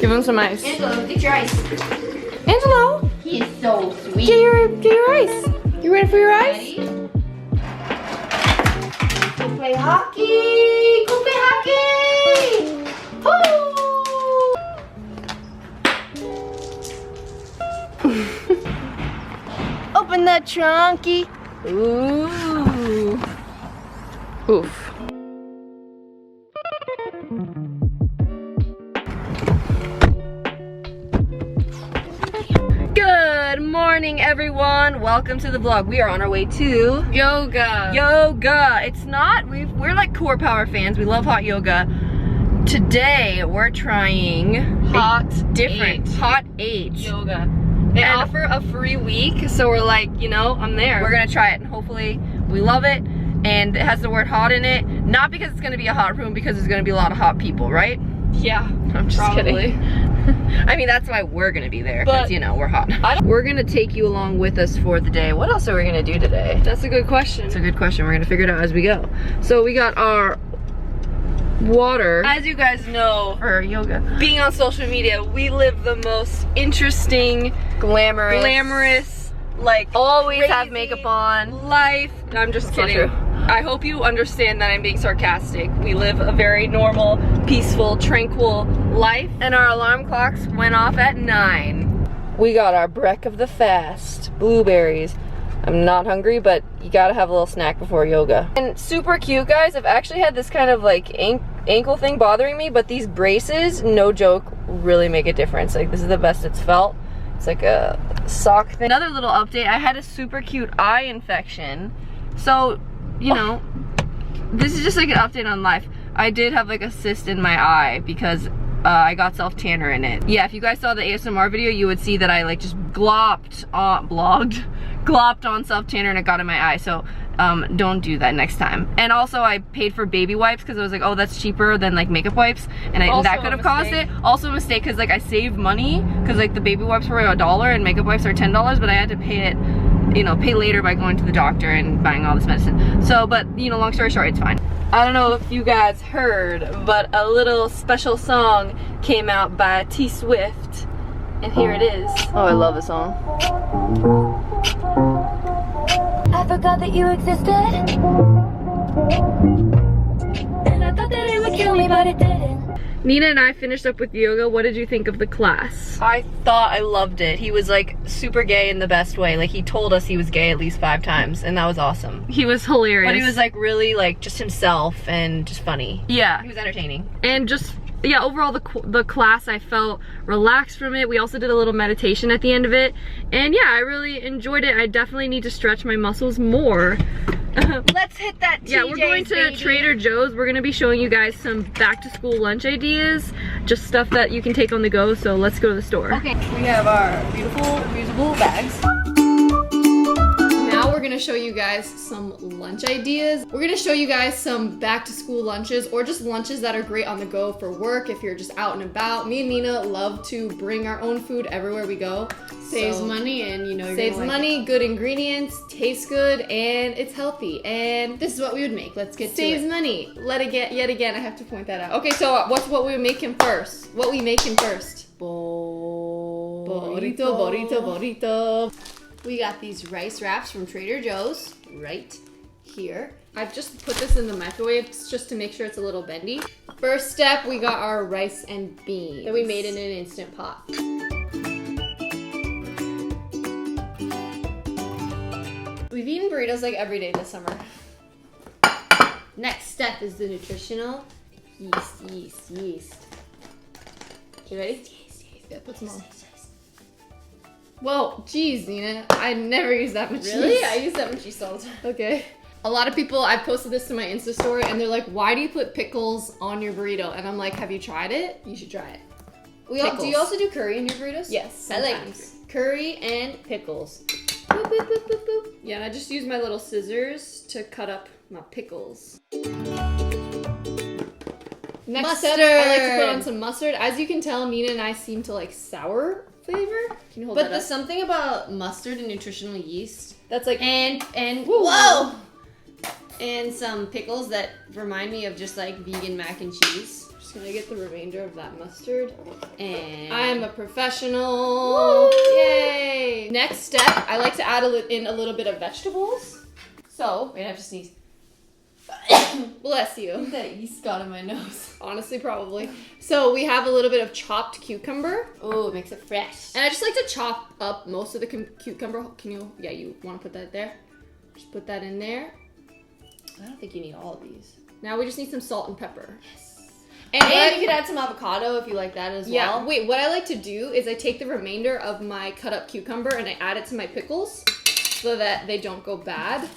Give him some ice. Angelo, get your ice. Angelo! He is so sweet. Get your ice. You ready for your ice? Ready? Go play hockey. Go play hockey. Woo! Open that trunky. Ooh. Oof. Good morning, everyone. Welcome to the vlog. We are on our way to Yoga. It's not, we're like core power fans. We love hot yoga. Today we're trying Hot different Age. hot age Yoga. They offer a free week, so we're like, you know, I'm there. We're gonna try it and hopefully we love it. And it has the word hot in it. Not because it's gonna be a hot room, because there's gonna be a lot of hot people, right? Yeah. I'm just Probably. kidding. I mean, that's why we're gonna be there, because, But you know, we're hot. We're gonna take you along with us for the day. What else are we gonna do today? That's a good question. It's a good question. We're gonna figure it out as we go. So we got our water As you guys know, for yoga. being on social media, we live the most interesting, Glamorous. like Always have crazy makeup on. life. No, I'm just That's not kidding. true. I hope you understand that I'm being sarcastic. We live a very normal, peaceful, tranquil life. And our alarm clocks went off at 9. We got our break of the fast. Blueberries. I'm not hungry, but you gotta have a little snack before yoga. And super cute, guys. I've actually had this kind of like ankle thing bothering me, but these braces, no joke, really make a difference. Like, this is the best it's felt. It's like a sock thing. Another little update, I had a super cute eye infection. So, you know, this is just like an update on life. I did have like a cyst in my eye because I got self-tanner in it. Yeah, if you guys saw the ASMR video, you would see that I like just glopped on self-tanner and it got in my eye. So don't do that next time. And also I paid for baby wipes because I was like, oh, that's cheaper than like makeup wipes, and that could have caused it. Also a mistake, because like I saved money because like the baby wipes were $1 and makeup wipes are $10, but I had to pay it, you know, pay later by going to the doctor and buying all this medicine. So, but you know, long story short, it's fine. I don't know if you guys heard, but a little special song came out by T Swift, and here it is. Oh, I love this song. I forgot that you existed, and I thought that it would kill me, but it didn't. Nina and I finished up with yoga. What did you think of the class? I thought I loved it. He was like super gay in the best way. Like, he told us he was gay at least 5 times, and that was awesome. He was hilarious. But he was like really like just himself and just funny. Yeah. He was entertaining. And just, yeah, overall the class, I felt relaxed from it. We also did a little meditation at the end of it. And yeah, I really enjoyed it. I definitely need to stretch my muscles more. Let's hit that TJ's, yeah, we're going to baby. Trader Joe's. We're gonna be showing you guys some back to school lunch ideas, just stuff that you can take on the go. So let's go to the store. Okay, we have our beautiful reusable bags. Now we're gonna show you guys some lunch ideas. We're gonna show you guys some back to school lunches, or just lunches that are great on the go for work if you're just out and about. Me and Nina love to bring our own food everywhere we go. Saves So, money, and you know, you're saves gonna like money, good ingredients, tastes good, and it's healthy. And it. This is what we would make. Let's get saves to it. money. Yet again, I have to point that out. Okay, so what's what we make him first? What we make him first? Burrito. We got these rice wraps from Trader Joe's right here. I've just put this in the microwave just to make sure it's a little bendy. First step, we got our rice and beans That we made in an Instant Pot. We've eaten burritos like every day this summer. Next step is the nutritional yeast. You ready? Yeah, put some on. Whoa, cheese, Nina. I never use that much Really? cheese. I use that much cheese all the time. Okay. A lot of people, I've posted this to my Insta story, and they're like, why do you put pickles on your burrito? And I'm like, have you tried it? You should try it. Do you also do curry in your burritos? Yes, I like sometimes. curry and pickles. Boop, boop, boop, boop, boop. Yeah, and I just use my little scissors to cut up my pickles. Next step, I like to put on some mustard. As you can tell, Nina and I seem to like sour flavor. Can you hold But that there's up? something about mustard and nutritional yeast That's like and Woo. whoa! And some pickles that remind me of just like vegan mac and cheese. Just gonna get the remainder of that mustard. And I'm a professional. Woo! Yay! Next step, I like to add in a little bit of vegetables. So, wait, I have to sneeze. bless you. That yeast got in my nose. Honestly, probably. So we have a little bit of chopped cucumber. Oh, it makes it fresh. And I just like to chop up most of the cucumber. Can you, yeah, you want to put that there? Just put that in there. I don't think you need all of these. Now we just need some salt and pepper. Yes. And You could add some avocado if you like that as yeah, well. wait, what I like to do is I take the remainder of my cut up cucumber and I add it to my pickles so that they don't go bad.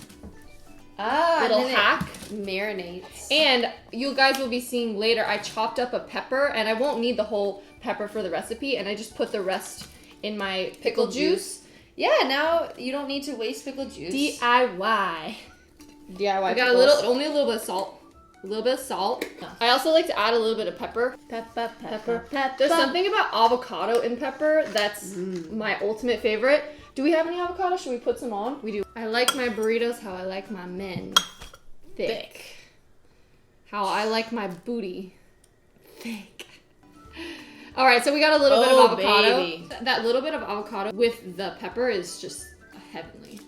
Ah, Little and then hack. it marinates. And you guys will be seeing later, I chopped up a pepper and I won't need the whole pepper for the recipe and I just put the rest in my pickle juice. Yeah, now you don't need to waste pickle juice. DIY. DIY. I got only a little bit of salt. A little bit of salt. I also like to add a little bit of pepper. Pepper. There's something about avocado in pepper that's my ultimate favorite. Do we have any avocado? Should we put some on? We do. I like my burritos how I like my men. Thick. How I like my booty. Thick. All right, so we got a little bit of avocado. Baby. That little bit of avocado with the pepper is just heavenly.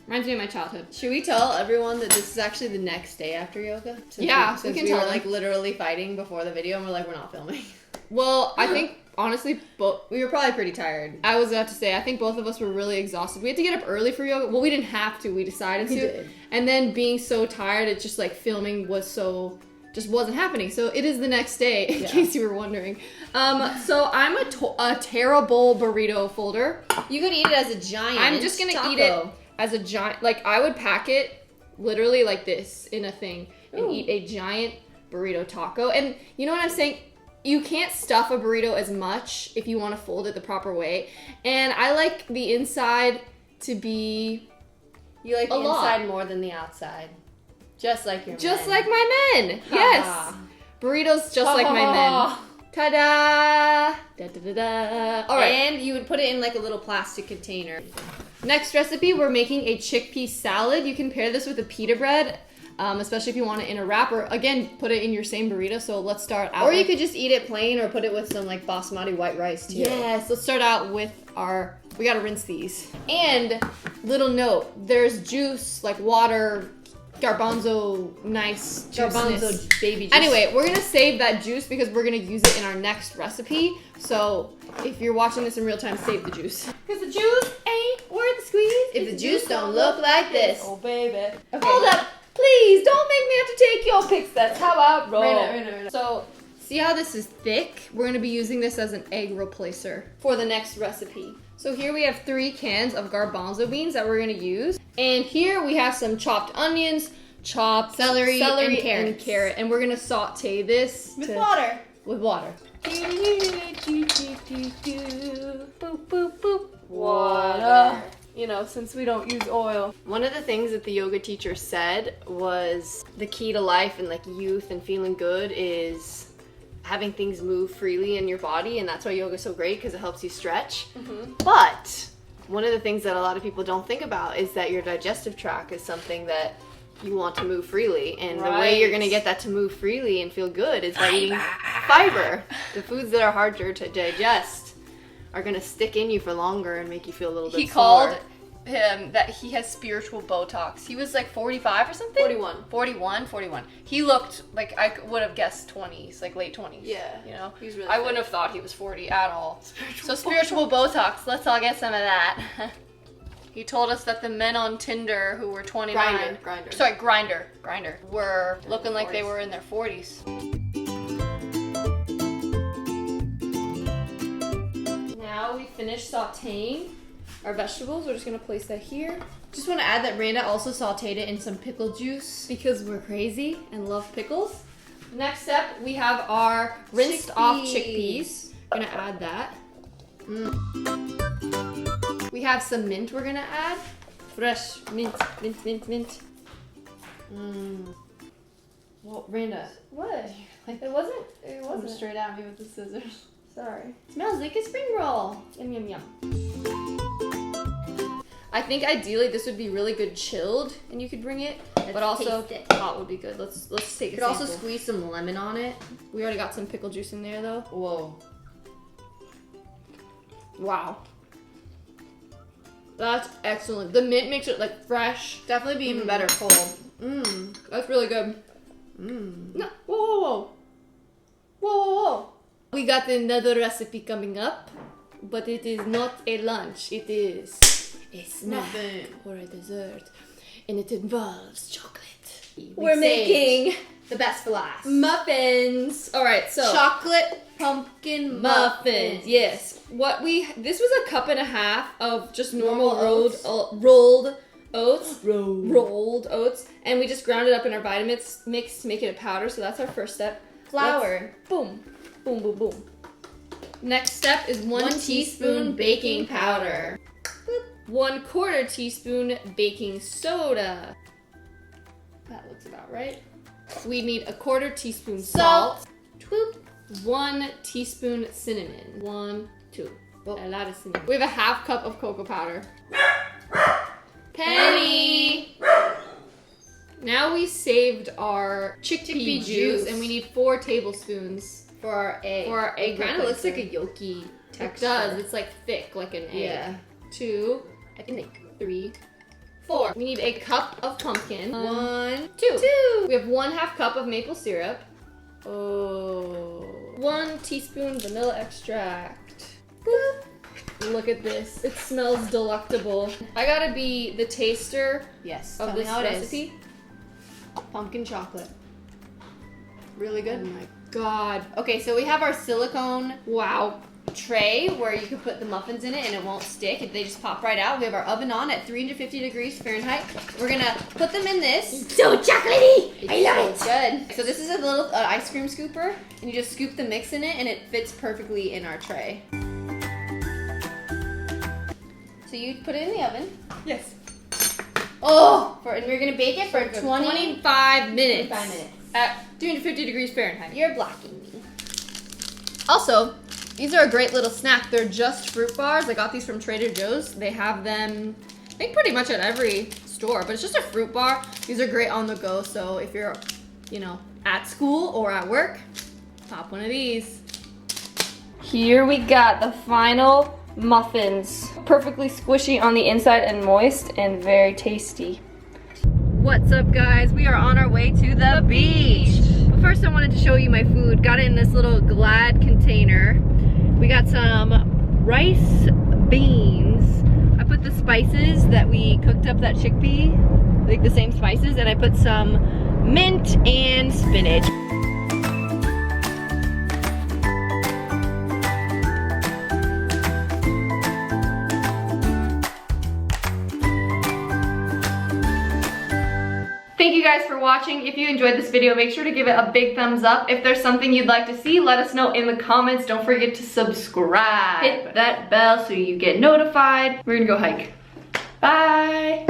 Reminds me of my childhood. Should we tell everyone that this is actually the next day after yoga? Yeah, we can we tell were them. like literally fighting before the video and we're like, we're not filming. Well, I think honestly, We were probably pretty tired. I was about to say, I think both of us were really exhausted. We had to get up early for yoga. Well, we didn't have to. We decided to. We did. And then being so tired, it's just like filming was just wasn't happening. So it is the next day, in case you were wondering. So I'm a terrible burrito folder. You could eat it as a giant. I'm just gonna eat it as a giant. Like I would pack it literally like this in a thing and eat a giant burrito taco. And you know what I'm saying? You can't stuff a burrito as much if you want to fold it the proper way. And I like the inside to be You like a the lot. inside more than the outside. Just like your just men. like my men. Yes. Burritos just like my men. Ta-da! Da-da-da-da. All right. And you would put it in like a little plastic container. Next recipe, we're making a chickpea salad. You can pair this with a pita bread, especially if you want it in a wrap, or again, put it in your same burrito. So let's start out. Or you could just eat it plain or put it with some like basmati white rice too. Yes, let's start out with we gotta rinse these. And little note, there's juice, like water, garbanzo, nice juiciness. Garbanzo baby juice. Anyway, we're gonna save that juice because we're gonna use it in our next recipe. So if you're watching this in real time, save the juice. Because the juice ain't worth the squeeze if the juice don't look like this. Oh baby. Okay. Hold up. Please don't make me have to take your pics. That's how I roll. Right. So see how this is thick? We're gonna be using this as an egg replacer for the next recipe. So here we have 3 cans of garbanzo beans that we're gonna use. And here we have some chopped onions, chopped celery and carrot. And we're gonna saute this With water. With water. Water. You know, since we don't use oil. One of the things that the yoga teacher said was the key to life and like youth and feeling good is having things move freely in your body, and that's why yoga is so great because it helps you stretch. But one of the things that a lot of people don't think about is that your digestive tract is something that you want to move freely, and the way you're going to get that to move freely and feel good is by eating fiber. The foods that are harder to digest are going to stick in you for longer and make you feel a little bit He sore. called him that he has spiritual Botox. He was like 45 or something? 41. He looked like I would have guessed 20s, like late 20s. Yeah. You know? He was really I fit. wouldn't have thought he was 40 at all. Spiritual Botox. Let's all get some of that. He told us that the men on Tinder who were 29. Grindr. Sorry, Grindr. Were looking like they were in their 40s. Now we finished sauteing our vegetables. We're just gonna place that here. Just want to add that Randa also sauteed it in some pickle juice. Because we're crazy and love pickles. Next step, we have our rinsed off chickpeas. Gonna add that. We have some mint we're gonna add. Fresh mint. Well, Randa. What? It wasn't straight at me with the scissors. Sorry. Smells like a spring roll. Yum yum yum. I think ideally this would be really good chilled, and you could bring it but also taste it. hot would be good. Let's take You a could also sample. squeeze some lemon on it. We already got some pickle juice in there though. Whoa. Wow. That's excellent. The mint makes it like fresh. Definitely be even better cold. Mmm. That's really good. Mmm. No. Whoa, whoa, whoa. Whoa, whoa, whoa. We got another recipe coming up, but it is not a lunch. It is a snack or a dessert. And it involves chocolate. We're making the best for last. muffins. All right, so Chocolate pumpkin muffins. Yes. This was a cup and a half of just normal Normal rolled oats. Rolled oats. And we just ground it up in our Vitamix mix to make it a powder. So that's our first step. Flour. Boom. Boom, boom, boom. Next step is 1 teaspoon baking powder. 1/4 teaspoon baking soda. That looks about right. We need 1/4 teaspoon salt. 1 teaspoon cinnamon. 1, 2. A lot of cinnamon. We have a 1/2 cup of cocoa powder. Penny! Now we saved our chickpea juice and we need 4 tablespoons For our egg. for our egg. It kind of looks like a replacement. yolky It texture. does. It's like thick, like an egg. Yeah. 2, I think 3, 4. We need a cup of pumpkin. 1, 2. We have 1/2 cup of maple syrup. Oh. 1 teaspoon vanilla extract. Boop. Look at this. It smells delectable. I gotta be the taster Yes. of Tell me this how it is. recipe. Pumpkin chocolate. Really good. Oh my god. Okay, so we have our silicone Wow. tray where you can put the muffins in it and it won't stick. They just pop right out. We have our oven on at 350 degrees Fahrenheit. We're gonna put them in this. So chocolatey! I love It's so good. So this is a little ice cream scooper, and you just scoop the mix in it, and it fits perfectly in our tray. So you put it in the oven. Yes. Oh, and we're gonna bake it for 25 minutes. 25 minutes. At 350 degrees Fahrenheit. You're blocking me. Also, these are a great little snack. They're just fruit bars. I got these from Trader Joe's. They have them, I think, pretty much at every store, but it's just a fruit bar. These are great on the go, so if you're, at school or at work, pop one of these. Here we got the final muffins. Perfectly squishy on the inside and moist and very tasty. What's up, guys? We are on our way to the beach. But first I wanted to show you my food. Got it in this little Glad container. We got some rice beans. I put the spices that we cooked up that chickpea, like the same spices, and I put some mint and spinach. Thank you guys for watching. If you enjoyed this video, make sure to give it a big thumbs up. If there's something you'd like to see, let us know in the comments. Don't forget to subscribe. Hit that bell so you get notified. We're gonna go hike. Bye.